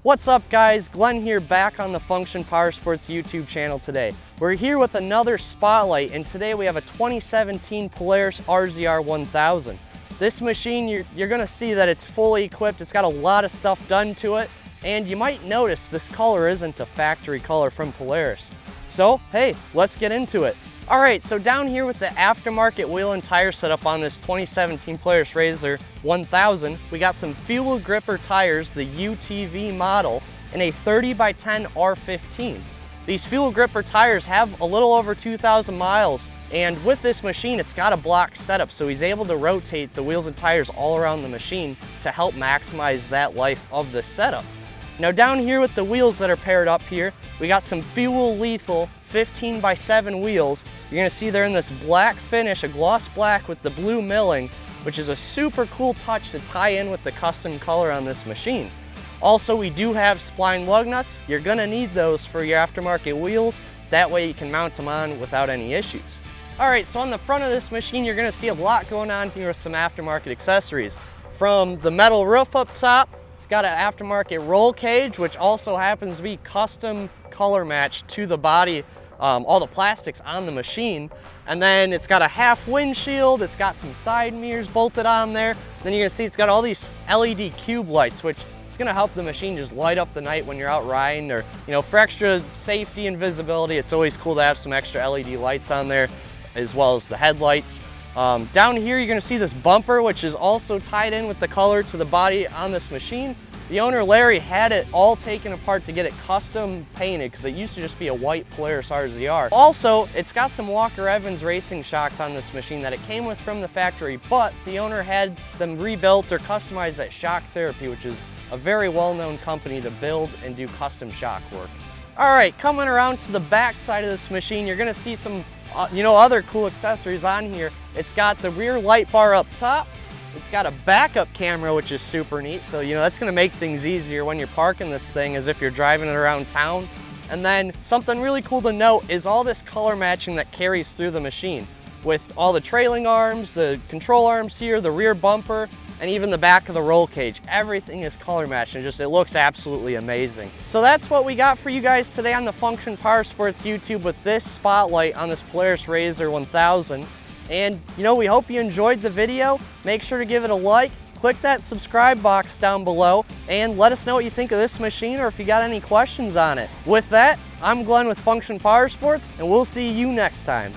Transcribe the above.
What's up guys, Glenn here back on the Function Powersports YouTube channel today. We're here with another spotlight and today we have a 2017 Polaris RZR 1000. This machine, you're gonna see that it's fully equipped, it's got a lot of stuff done to it, and you might notice this color isn't a factory color from Polaris. So hey, let's get into it. Alright, so down here with the aftermarket wheel and tire setup on this 2017 Polaris RZR 1000, we got some Fuel Gripper tires, the UTV model, in a 30x10 R15. These Fuel Gripper tires have a little over 2,000 miles, and with this machine, it's got a block setup, so he's able to rotate the wheels and tires all around the machine to help maximize that life of the setup. Now down here with the wheels that are paired up here, we got some Fuel Lethal 15x7 wheels. You're gonna see they're in this black finish, a gloss black with the blue milling, which is a super cool touch to tie in with the custom color on this machine. Also, we do have spline lug nuts. You're gonna need those for your aftermarket wheels. That way you can mount them on without any issues. All right, so on the front of this machine, you're gonna see a lot going on here with some aftermarket accessories. From the metal roof up top, it's got an aftermarket roll cage, which also happens to be custom color matched to the body, all the plastics on the machine. And then it's got a half windshield, it's got some side mirrors bolted on there. Then you're gonna see it's got all these LED cube lights, which is gonna help the machine just light up the night when you're out riding, or for extra safety and visibility, it's always cool to have some extra LED lights on there, as well as the headlights. Down here you're gonna see this bumper, which is also tied in with the color to the body on this machine. The owner, Larry, had it all taken apart to get it custom painted because it used to just be a white Polaris RZR. Also, it's got some Walker Evans racing shocks on this machine that it came with from the factory, but the owner had them rebuilt or customized at Shock Therapy, which is a very well-known company to build and do custom shock work. All right, coming around to the back side of this machine, you're gonna see some other cool accessories on here. It's got the rear light bar up top. It's got a backup camera, which is super neat. So, that's gonna make things easier when you're parking this thing as if you're driving it around town. And then something really cool to note is all this color matching that carries through the machine with all the trailing arms, the control arms here, the rear bumper, and even the back of the roll cage. Everything is color matched and it looks absolutely amazing. So that's what we got for you guys today on the Function Powersports YouTube with this spotlight on this Polaris RZR 1000. And we hope you enjoyed the video. Make sure to give it a like, click that subscribe box down below, and let us know what you think of this machine or if you got any questions on it. With that, I'm Glenn with Function Powersports, and we'll see you next time.